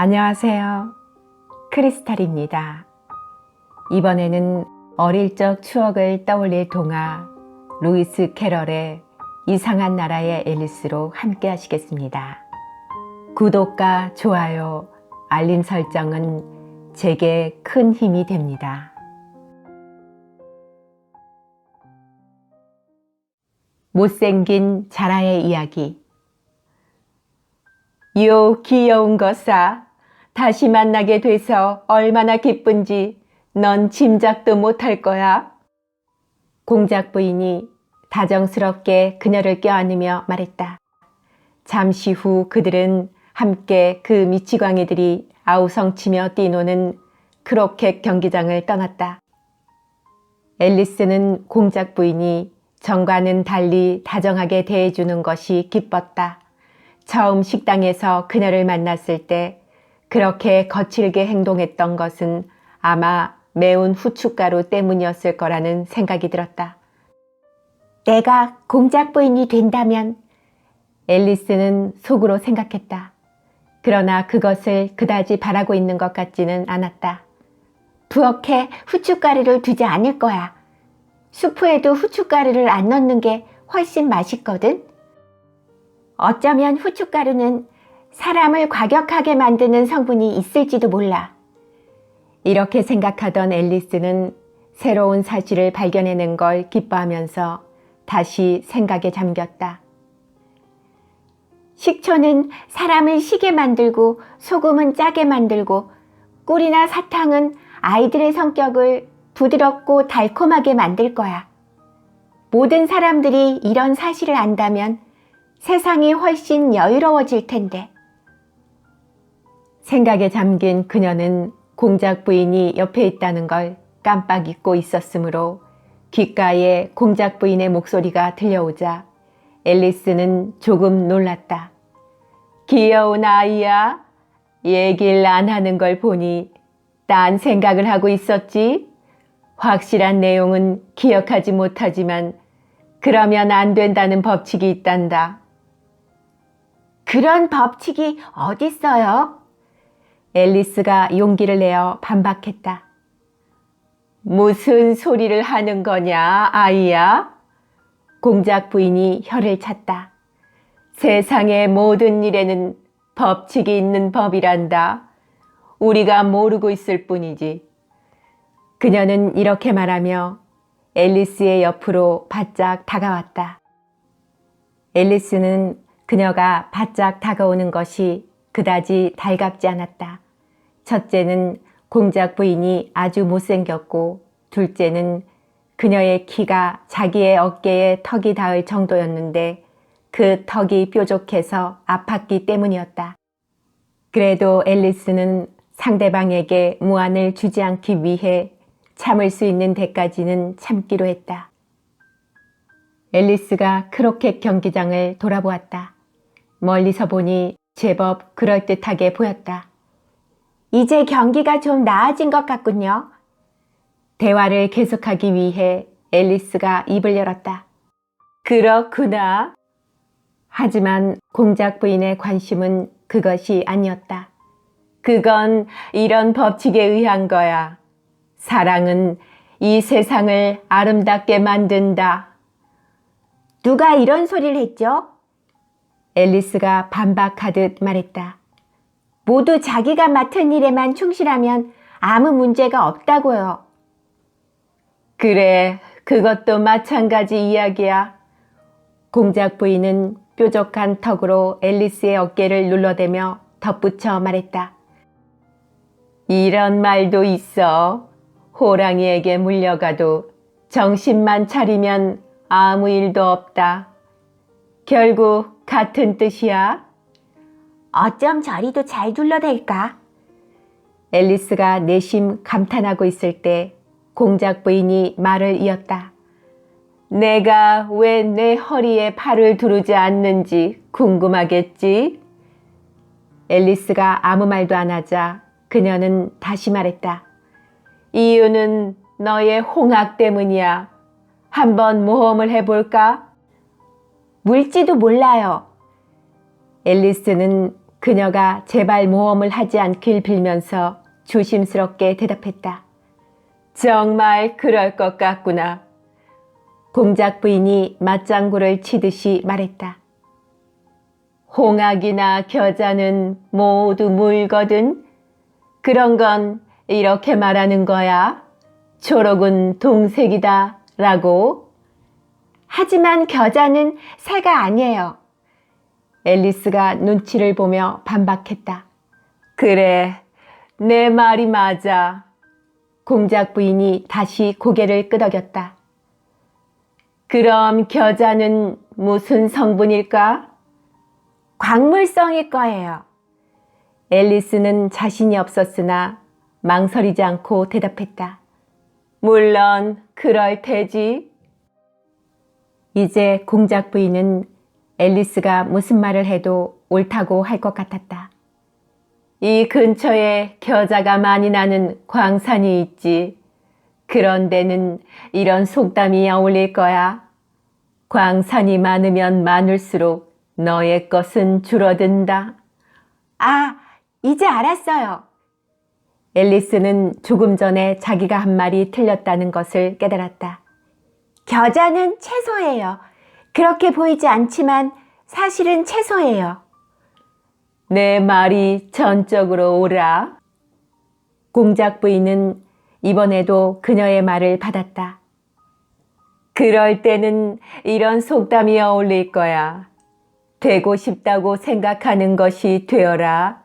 안녕하세요. 크리스탈입니다. 이번에는 어릴 적 추억을 떠올릴 동화 루이스 캐럴의 이상한 나라의 앨리스로 함께 하시겠습니다. 구독과 좋아요, 알림 설정은 제게 큰 힘이 됩니다. 못생긴 자라의 이야기. 요 귀여운 것아, 다시 만나게 돼서 얼마나 기쁜지 넌 짐작도 못할 거야. 공작 부인이 다정스럽게 그녀를 껴안으며 말했다. 잠시 후 그들은 함께 그 미치광이들이 아우성치며 뛰노는 크로켓 경기장을 떠났다. 앨리스는 공작 부인이 전과는 달리 다정하게 대해주는 것이 기뻤다. 처음 식당에서 그녀를 만났을 때 그렇게 거칠게 행동했던 것은 아마 매운 후춧가루 때문이었을 거라는 생각이 들었다. 내가 공작 부인이 된다면, 앨리스는 속으로 생각했다. 그러나 그것을 그다지 바라고 있는 것 같지는 않았다. 부엌에 후춧가루를 두지 않을 거야. 수프에도 후춧가루를 안 넣는 게 훨씬 맛있거든. 어쩌면 후춧가루는 사람을 과격하게 만드는 성분이 있을지도 몰라. 이렇게 생각하던 앨리스는 새로운 사실을 발견해낸 걸 기뻐하면서 다시 생각에 잠겼다. 식초는 사람을 시게 만들고 소금은 짜게 만들고 꿀이나 사탕은 아이들의 성격을 부드럽고 달콤하게 만들 거야. 모든 사람들이 이런 사실을 안다면 세상이 훨씬 여유로워질 텐데. 생각에 잠긴 그녀는 공작 부인이 옆에 있다는 걸 깜빡 잊고 있었으므로 귓가에 공작 부인의 목소리가 들려오자 앨리스는 조금 놀랐다. 귀여운 아이야. 얘기를 안 하는 걸 보니 딴 생각을 하고 있었지? 확실한 내용은 기억하지 못하지만 그러면 안 된다는 법칙이 있단다. 그런 법칙이 어딨어요? 앨리스가 용기를 내어 반박했다. 무슨 소리를 하는 거냐, 아이야? 공작 부인이 혀를 찼다. 세상의 모든 일에는 법칙이 있는 법이란다. 우리가 모르고 있을 뿐이지. 그녀는 이렇게 말하며 앨리스의 옆으로 바짝 다가왔다. 앨리스는 그녀가 바짝 다가오는 것이 그다지 달갑지 않았다. 첫째는 공작 부인이 아주 못생겼고, 둘째는 그녀의 키가 자기의 어깨에 턱이 닿을 정도였는데 그 턱이 뾰족해서 아팠기 때문이었다. 그래도 앨리스는 상대방에게 무안을 주지 않기 위해 참을 수 있는 데까지는 참기로 했다. 앨리스가 크로켓 경기장을 돌아보았다. 멀리서 보니 제법 그럴듯하게 보였다. 이제 경기가 좀 나아진 것 같군요. 대화를 계속하기 위해 앨리스가 입을 열었다. 그렇구나. 하지만 공작 부인의 관심은 그것이 아니었다. 그건 이런 법칙에 의한 거야. 사랑은 이 세상을 아름답게 만든다. 누가 이런 소리를 했죠? 앨리스가 반박하듯 말했다. 모두 자기가 맡은 일에만 충실하면 아무 문제가 없다고요. 그래, 그것도 마찬가지 이야기야. 공작 부인은 뾰족한 턱으로 앨리스의 어깨를 눌러대며 덧붙여 말했다. 이런 말도 있어. 호랑이에게 물려가도 정신만 차리면 아무 일도 없다. 결국 같은 뜻이야. 어쩜 저리도 잘 둘러댈까? 앨리스가 내심 감탄하고 있을 때 공작 부인이 말을 이었다. 내가 왜 내 허리에 팔을 두르지 않는지 궁금하겠지? 앨리스가 아무 말도 안 하자 그녀는 다시 말했다. 이유는 너의 홍학 때문이야. 한번 모험을 해볼까? 물지도 몰라요. 앨리스는 그녀가 제발 모험을 하지 않길 빌면서 조심스럽게 대답했다. 정말 그럴 것 같구나. 공작 부인이 맞장구를 치듯이 말했다. 홍학이나 겨자는 모두 물거든. 그런 건 이렇게 말하는 거야. 초록은 동색이다 라고. 하지만 겨자는 새가 아니에요. 앨리스가 눈치를 보며 반박했다. 그래, 내 말이 맞아. 공작 부인이 다시 고개를 끄덕였다. 그럼 겨자는 무슨 성분일까? 광물성일 거예요. 앨리스는 자신이 없었으나 망설이지 않고 대답했다. 물론 그럴 테지. 이제 공작 부인은 앨리스가 무슨 말을 해도 옳다고 할 것 같았다. 이 근처에 겨자가 많이 나는 광산이 있지. 그런 데는 이런 속담이 어울릴 거야. 광산이 많으면 많을수록 너의 것은 줄어든다. 아, 이제 알았어요. 앨리스는 조금 전에 자기가 한 말이 틀렸다는 것을 깨달았다. 겨자는 채소예요. 그렇게 보이지 않지만 사실은 채소예요. 내 말이 전적으로 옳아. 공작 부인은 이번에도 그녀의 말을 받았다. 그럴 때는 이런 속담이 어울릴 거야. 되고 싶다고 생각하는 것이 되어라.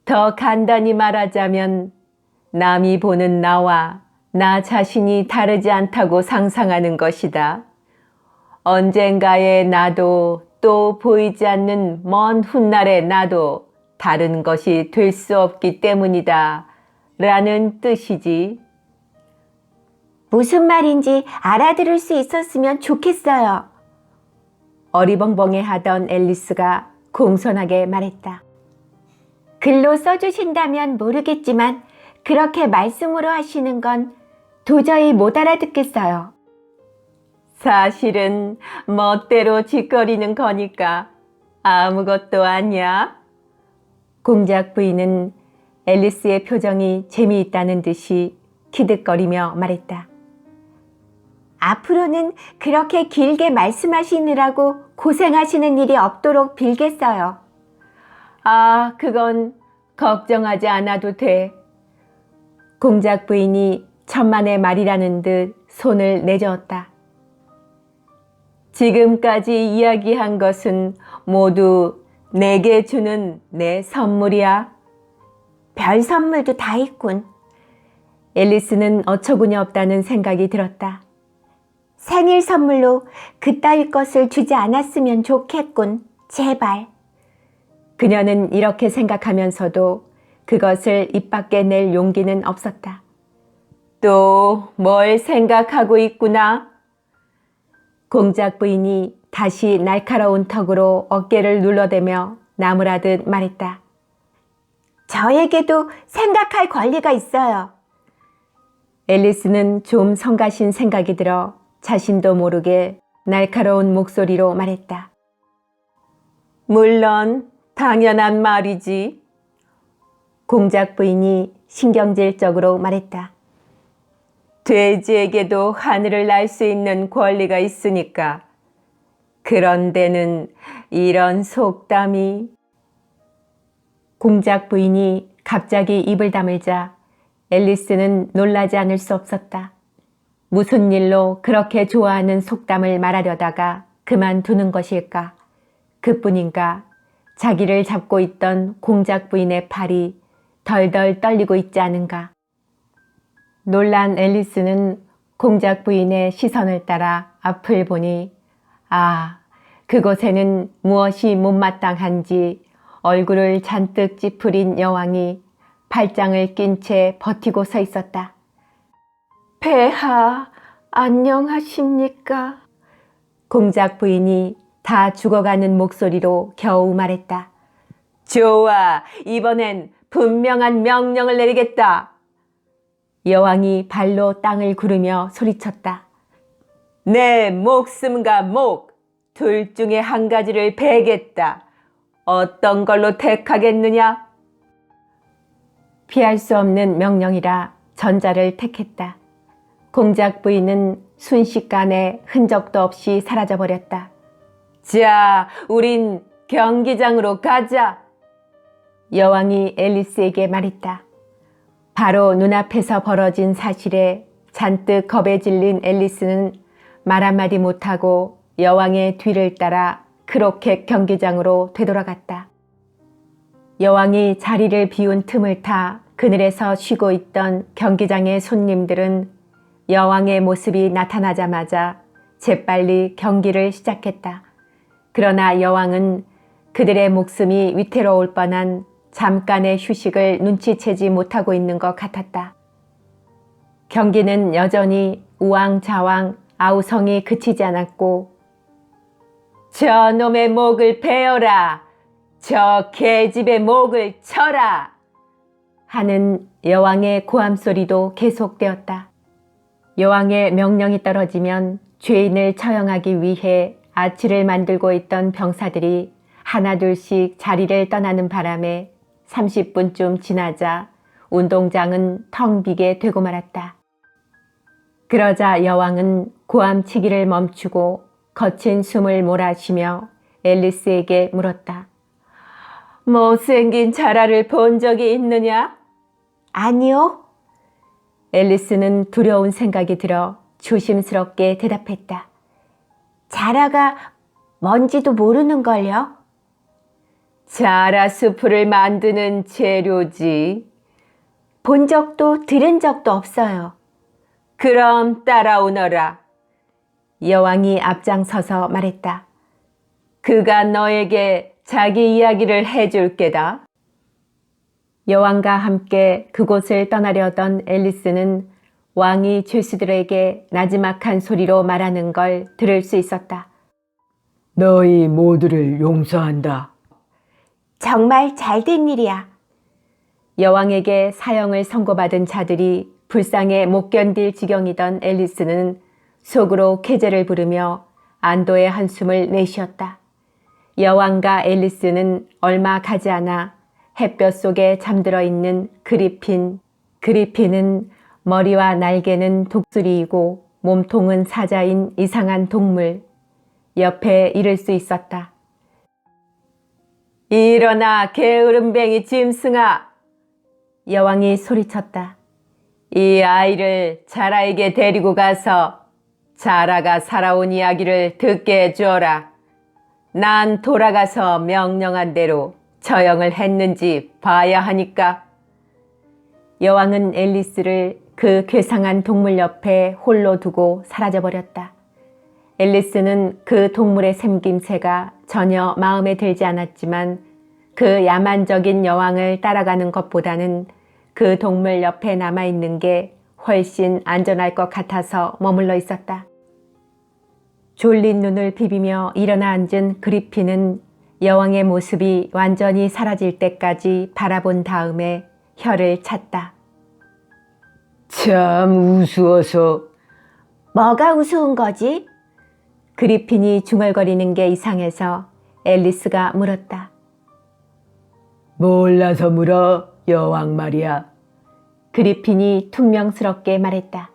더 간단히 말하자면 남이 보는 나와 나 자신이 다르지 않다고 상상하는 것이다. 언젠가의 나도 또 보이지 않는 먼 훗날의 나도 다른 것이 될 수 없기 때문이다. 라는 뜻이지. 무슨 말인지 알아들을 수 있었으면 좋겠어요. 어리벙벙해 하던 앨리스가 공손하게 말했다. 글로 써주신다면 모르겠지만 그렇게 말씀으로 하시는 건 도저히 못 알아듣겠어요. 사실은 멋대로 짓거리는 거니까 아무것도 아니야. 공작 부인은 앨리스의 표정이 재미있다는 듯이 키득거리며 말했다. 앞으로는 그렇게 길게 말씀하시느라고 고생하시는 일이 없도록 빌겠어요. 아, 그건 걱정하지 않아도 돼. 공작 부인이 천만의 말이라는 듯 손을 내저었다. 지금까지 이야기한 것은 모두 내게 주는 내 선물이야. 별 선물도 다 있군. 앨리스는 어처구니 없다는 생각이 들었다. 생일 선물로 그따위 것을 주지 않았으면 좋겠군. 제발. 그녀는 이렇게 생각하면서도 그것을 입 밖에 낼 용기는 없었다. 또 뭘 생각하고 있구나. 공작 부인이 다시 날카로운 턱으로 어깨를 눌러대며 나무라듯 말했다. 저에게도 생각할 권리가 있어요. 앨리스는 좀 성가신 생각이 들어 자신도 모르게 날카로운 목소리로 말했다. 물론 당연한 말이지. 공작 부인이 신경질적으로 말했다. 돼지에게도 하늘을 날 수 있는 권리가 있으니까. 그런 데는 이런 속담이. 공작 부인이 갑자기 입을 다물자 앨리스는 놀라지 않을 수 없었다. 무슨 일로 그렇게 좋아하는 속담을 말하려다가 그만두는 것일까? 그뿐인가 자기를 잡고 있던 공작 부인의 팔이 덜덜 떨리고 있지 않은가? 놀란 앨리스는 공작 부인의 시선을 따라 앞을 보니 그곳에는 무엇이 못마땅한지 얼굴을 잔뜩 찌푸린 여왕이 팔짱을 낀 채 버티고 서 있었다. 폐하, 안녕하십니까? 공작 부인이 다 죽어가는 목소리로 겨우 말했다. 좋아, 이번엔 분명한 명령을 내리겠다. 여왕이 발로 땅을 구르며 소리쳤다. 내 목숨과 목, 둘 중에 한 가지를 베겠다. 어떤 걸로 택하겠느냐? 피할 수 없는 명령이라 전자를 택했다. 공작 부인은 순식간에 흔적도 없이 사라져버렸다. 자, 우린 경기장으로 가자. 여왕이 앨리스에게 말했다. 바로 눈앞에서 벌어진 사실에 잔뜩 겁에 질린 앨리스는 말 한마디 못하고 여왕의 뒤를 따라 크로켓 경기장으로 되돌아갔다. 여왕이 자리를 비운 틈을 타 그늘에서 쉬고 있던 경기장의 손님들은 여왕의 모습이 나타나자마자 재빨리 경기를 시작했다. 그러나 여왕은 그들의 목숨이 위태로울 뻔한 잠깐의 휴식을 눈치채지 못하고 있는 것 같았다. 경기는 여전히 우왕좌왕 아우성이 그치지 않았고 저놈의 목을 베어라! 저 계집의 목을 쳐라! 하는 여왕의 고함 소리도 계속되었다. 여왕의 명령이 떨어지면 죄인을 처형하기 위해 아치를 만들고 있던 병사들이 하나둘씩 자리를 떠나는 바람에 30분쯤 지나자 운동장은 텅 비게 되고 말았다. 그러자 여왕은 고함치기를 멈추고 거친 숨을 몰아쉬며 앨리스에게 물었다. 못생긴 자라를 본 적이 있느냐? 아니요. 앨리스는 두려운 생각이 들어 조심스럽게 대답했다. 자라가 뭔지도 모르는걸요? 자라 수프를 만드는 재료지. 본 적도 들은 적도 없어요. 그럼 따라오너라. 여왕이 앞장서서 말했다. 그가 너에게 자기 이야기를 해줄 게다. 여왕과 함께 그곳을 떠나려던 앨리스는 왕이 죄수들에게 나지막한 소리로 말하는 걸 들을 수 있었다. 너희 모두를 용서한다. 정말 잘된 일이야. 여왕에게 사형을 선고받은 자들이 불쌍해 못 견딜 지경이던 앨리스는 속으로 쾌재를 부르며 안도의 한숨을 내쉬었다. 여왕과 앨리스는 얼마 가지 않아 햇볕 속에 잠들어 있는 그리핀은 머리와 날개는 독수리이고 몸통은 사자인 이상한 동물, 옆에 이를 수 있었다. 일어나 게으름뱅이 짐승아! 여왕이 소리쳤다. 이 아이를 자라에게 데리고 가서 자라가 살아온 이야기를 듣게 해주어라. 난 돌아가서 명령한 대로 처형을 했는지 봐야 하니까. 여왕은 앨리스를 그 괴상한 동물 옆에 홀로 두고 사라져버렸다. 앨리스는 그 동물의 생김새가 전혀 마음에 들지 않았지만 그 야만적인 여왕을 따라가는 것보다는 그 동물 옆에 남아있는 게 훨씬 안전할 것 같아서 머물러 있었다. 졸린 눈을 비비며 일어나 앉은 그리핀은 여왕의 모습이 완전히 사라질 때까지 바라본 다음에 혀를 찼다. 참 우스워서. 뭐가 우스운 거지? 그리핀이 중얼거리는 게 이상해서 앨리스가 물었다. 몰라서 물어, 여왕 말이야. 그리핀이 퉁명스럽게 말했다.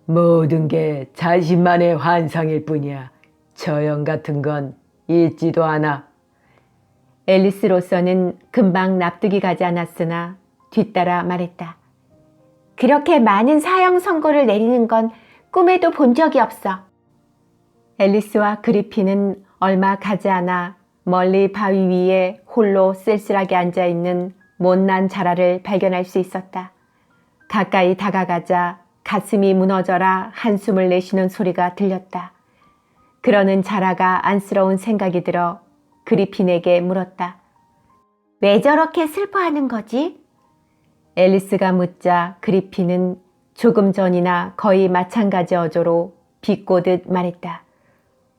모든 게 자신만의 환상일 뿐이야. 처형 같은 건 있지도 않아. 앨리스로서는 금방 납득이 가지 않았으나 뒤따라 말했다. 그렇게 많은 사형 선고를 내리는 건 꿈에도 본 적이 없어. 앨리스와 그리핀은 얼마 가지 않아 멀리 바위 위에 홀로 쓸쓸하게 앉아있는 못난 자라를 발견할 수 있었다. 가까이 다가가자 가슴이 무너져라 한숨을 내쉬는 소리가 들렸다. 그러는 자라가 안쓰러운 생각이 들어 그리핀에게 물었다. 왜 저렇게 슬퍼하는 거지? 앨리스가 묻자 그리핀은 조금 전이나 거의 마찬가지 어조로 비꼬듯 말했다.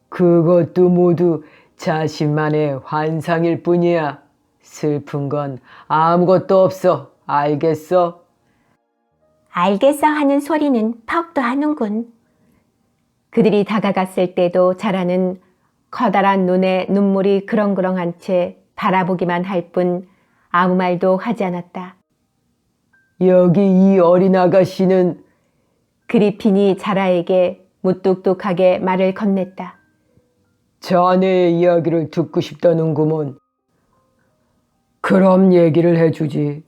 그것도 모두 자신만의 환상일 뿐이야. 슬픈 건 아무것도 없어. 알겠어? 알겠어 하는 소리는 퍽도 하는군. 그들이 다가갔을 때도 자라는 커다란 눈에 눈물이 그렁그렁한 채 바라보기만 할 뿐 아무 말도 하지 않았다. 여기 이 어린 아가씨는 그리핀이 자라에게 무뚝뚝하게 말을 건넸다. 자네의 이야기를 듣고 싶다는구먼. 그럼 얘기를 해주지.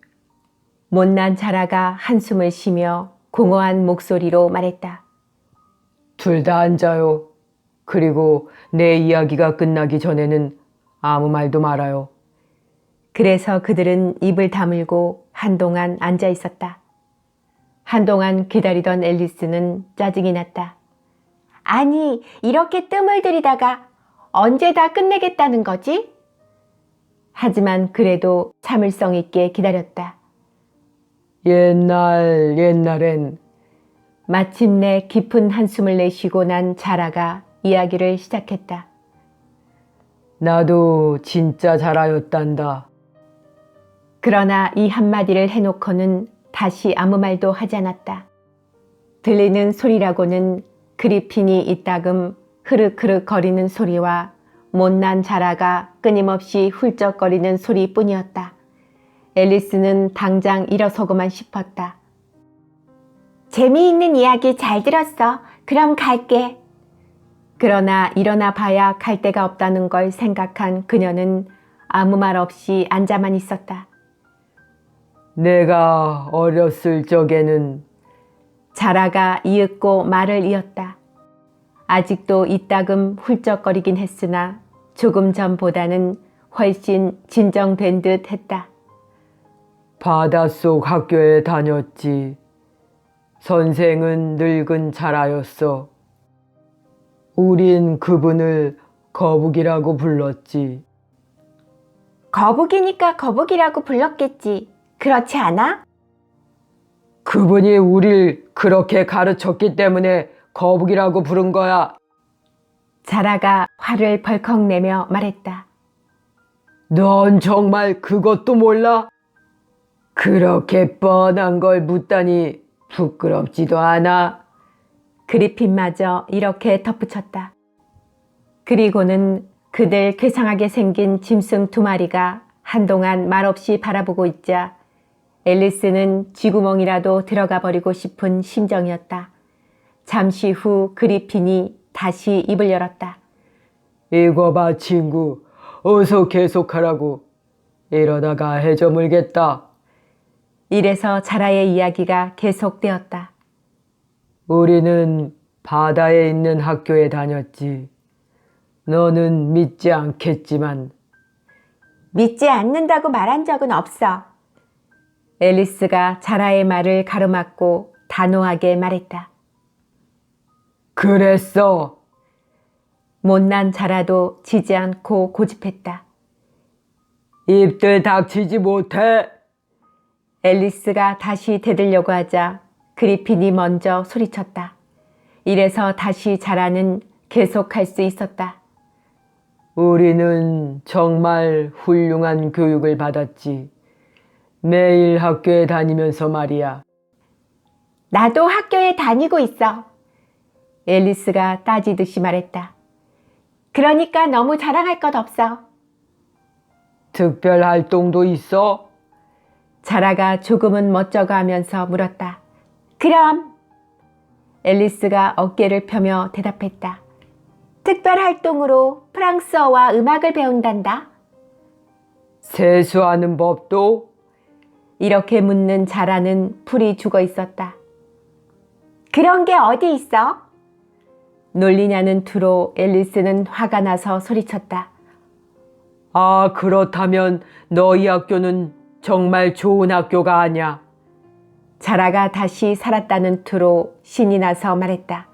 못난 자라가 한숨을 쉬며 공허한 목소리로 말했다. 둘 다 앉아요. 그리고 내 이야기가 끝나기 전에는 아무 말도 말아요. 그래서 그들은 입을 다물고 한동안 앉아 있었다. 한동안 기다리던 앨리스는 짜증이 났다. 아니, 이렇게 뜸을 들이다가 언제 다 끝내겠다는 거지? 하지만 그래도 참을성 있게 기다렸다. 옛날엔 마침내 깊은 한숨을 내쉬고 난 자라가 이야기를 시작했다. 나도 진짜 자라였단다. 그러나 이 한마디를 해놓고는 다시 아무 말도 하지 않았다. 들리는 소리라고는 그리핀이 이따금 흐르흐르 거리는 소리와 못난 자라가 끊임없이 훌쩍거리는 소리뿐이었다. 앨리스는 당장 일어서고만 싶었다. 재미있는 이야기 잘 들었어. 그럼 갈게. 그러나 일어나 봐야 갈 데가 없다는 걸 생각한 그녀는 아무 말 없이 앉아만 있었다. 내가 어렸을 적에는 자라가 이윽고 말을 이었다. 아직도 이따금 훌쩍거리긴 했으나 조금 전보다는 훨씬 진정된 듯 했다. 바닷속 학교에 다녔지. 선생은 늙은 자라였어. 우린 그분을 거북이라고 불렀지. 거북이니까 거북이라고 불렀겠지. 그렇지 않아? 그분이 우릴 그렇게 가르쳤기 때문에 거북이라고 부른 거야. 자라가 화를 벌컥 내며 말했다. 넌 정말 그것도 몰라? 그렇게 뻔한 걸 묻다니 부끄럽지도 않아. 그리핀마저 이렇게 덧붙였다. 그리고는 그들 괴상하게 생긴 짐승 두 마리가 한동안 말없이 바라보고 있자 앨리스는 쥐구멍이라도 들어가 버리고 싶은 심정이었다. 잠시 후 그리핀이 다시 입을 열었다. 이거 봐 친구. 어서 계속하라고. 이러다가 해저물겠다. 이래서 자라의 이야기가 계속되었다. 우리는 바다에 있는 학교에 다녔지. 너는 믿지 않겠지만. 믿지 않는다고 말한 적은 없어. 앨리스가 자라의 말을 가로막고 단호하게 말했다. 그랬어. 못난 자라도 지지 않고 고집했다. 입들 닥치지 못해. 앨리스가 다시 대들려고 하자 그리핀이 먼저 소리쳤다. 이래서 다시 자라는 계속할 수 있었다. 우리는 정말 훌륭한 교육을 받았지. 매일 학교에 다니면서 말이야. 나도 학교에 다니고 있어. 앨리스가 따지듯이 말했다. 그러니까 너무 자랑할 것 없어. 특별 활동도 있어? 자라가 조금은 멋쩍어 하면서 물었다. 그럼. 앨리스가 어깨를 펴며 대답했다. 특별 활동으로 프랑스어와 음악을 배운단다. 세수하는 법도? 이렇게 묻는 자라는 풀이 죽어 있었다. 그런 게 어디 있어? 놀리냐는 투로 앨리스는 화가 나서 소리쳤다. 아, 그렇다면 너희 학교는 정말 좋은 학교가 아니야. 자라가 다시 살았다는 투로 신이 나서 말했다.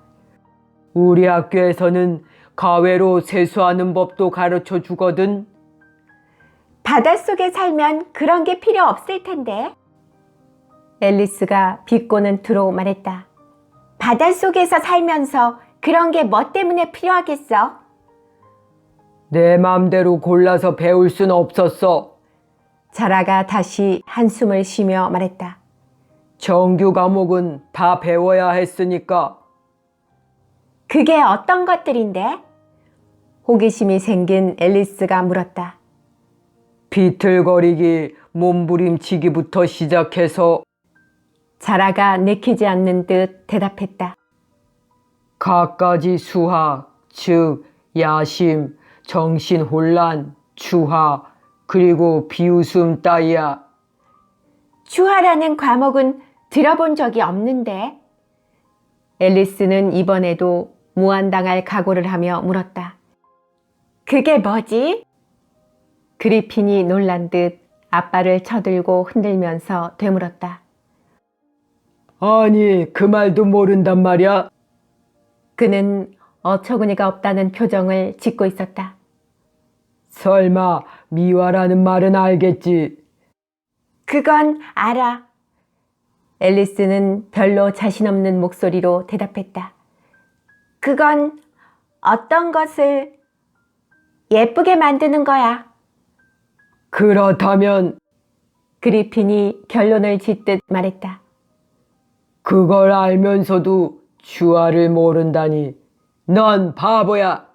우리 학교에서는 가외로 세수하는 법도 가르쳐 주거든. 바닷속에 살면 그런 게 필요 없을 텐데. 앨리스가 비꼬는 투로 말했다. 바닷속에서 살면서 그런 게 뭐 때문에 필요하겠어? 내 맘대로 골라서 배울 순 없었어. 자라가 다시 한숨을 쉬며 말했다. 정규 과목은 다 배워야 했으니까. 그게 어떤 것들인데? 호기심이 생긴 앨리스가 물었다. 비틀거리기, 몸부림치기부터 시작해서 자라가 내키지 않는 듯 대답했다. 갖가지 수학, 즉 야심, 정신혼란, 추하, 그리고 비웃음 따위야. 추하라는 과목은 들어본 적이 없는데. 앨리스는 이번에도 무안당할 각오를 하며 물었다. 그게 뭐지? 그리핀이 놀란 듯 아빠를 쳐들고 흔들면서 되물었다. 아니, 그 말도 모른단 말이야? 그는 어처구니가 없다는 표정을 짓고 있었다. 설마 미화라는 말은 알겠지? 그건 알아. 앨리스는 별로 자신 없는 목소리로 대답했다. 그건 어떤 것을 예쁘게 만드는 거야. 그렇다면 그리핀이 결론을 짓듯 말했다. 그걸 알면서도 주화를 모른다니. 넌 바보야.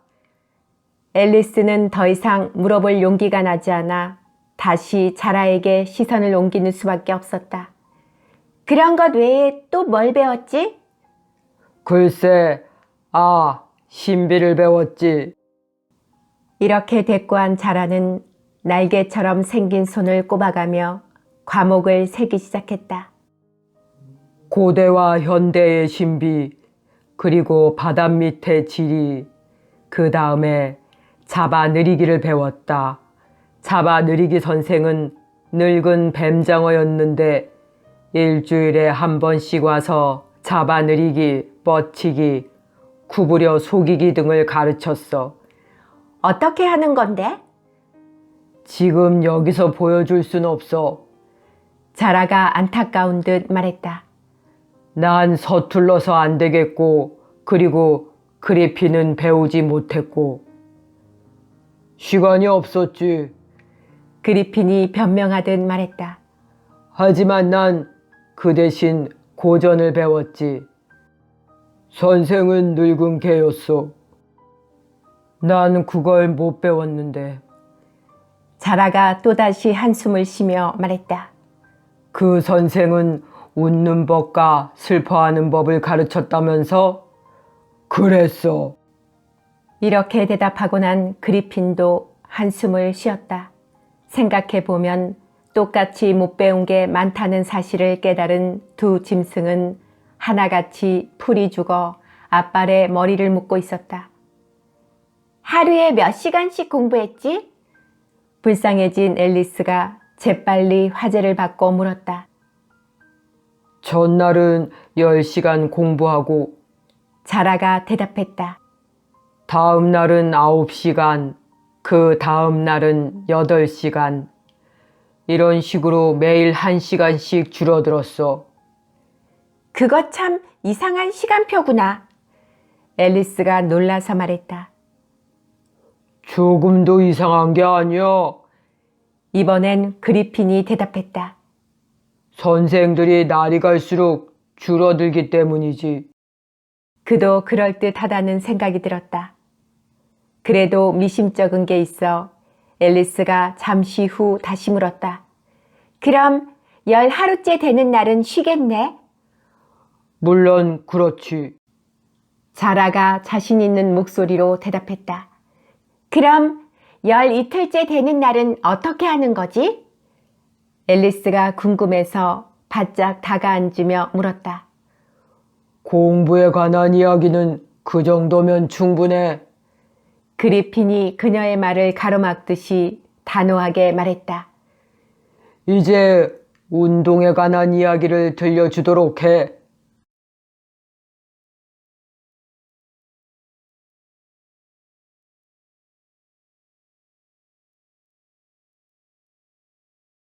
앨리스는 더 이상 물어볼 용기가 나지 않아 다시 자라에게 시선을 옮기는 수밖에 없었다. 그런 것 외에 또 뭘 배웠지? 글쎄, 신비를 배웠지. 이렇게 대꾸한 자라는 날개처럼 생긴 손을 꼽아가며 과목을 세기 시작했다. 고대와 현대의 신비, 그리고 바다 밑의 지리, 그 다음에 잡아느리기를 배웠다. 잡아느리기 선생은 늙은 뱀장어였는데 일주일에 한 번씩 와서 잡아느리기, 뻗치기, 구부려 속이기 등을 가르쳤어. 어떻게 하는 건데? 지금 여기서 보여줄 순 없어. 자라가 안타까운 듯 말했다. 난 서툴러서 안 되겠고, 그리고 그리핀은 배우지 못했고. 시간이 없었지. 그리핀이 변명하듯 말했다. 하지만 난 그 대신 고전을 배웠지. 선생은 늙은 개였어. 난 그걸 못 배웠는데. 자라가 또다시 한숨을 쉬며 말했다. 그 선생은 웃는 법과 슬퍼하는 법을 가르쳤다면서? 그랬어. 이렇게 대답하고 난 그리핀도 한숨을 쉬었다. 생각해보면 똑같이 못 배운 게 많다는 사실을 깨달은 두 짐승은 하나같이 풀이 죽어 앞발에 머리를 묶고 있었다. 하루에 몇 시간씩 공부했지? 불쌍해진 앨리스가 재빨리 화제를 바꿔 물었다. 전날은 10시간 공부하고 자라가 대답했다. 다음 날은 9시간, 그 다음 날은 8시간. 이런 식으로 매일 1시간씩 줄어들었어. 그거 참 이상한 시간표구나. 앨리스가 놀라서 말했다. 조금도 이상한 게 아니야. 이번엔 그리핀이 대답했다. 선생들이 날이 갈수록 줄어들기 때문이지. 그도 그럴듯하다는 생각이 들었다. 그래도 미심쩍은 게 있어 앨리스가 잠시 후 다시 물었다. 그럼 10하루째 되는 날은 쉬겠네? 물론 그렇지. 자라가 자신 있는 목소리로 대답했다. 그럼 12틀째 되는 날은 어떻게 하는 거지? 앨리스가 궁금해서 바짝 다가앉으며 물었다. 공부에 관한 이야기는 그 정도면 충분해. 그리핀이 그녀의 말을 가로막듯이 단호하게 말했다. 이제 운동에 관한 이야기를 들려주도록 해.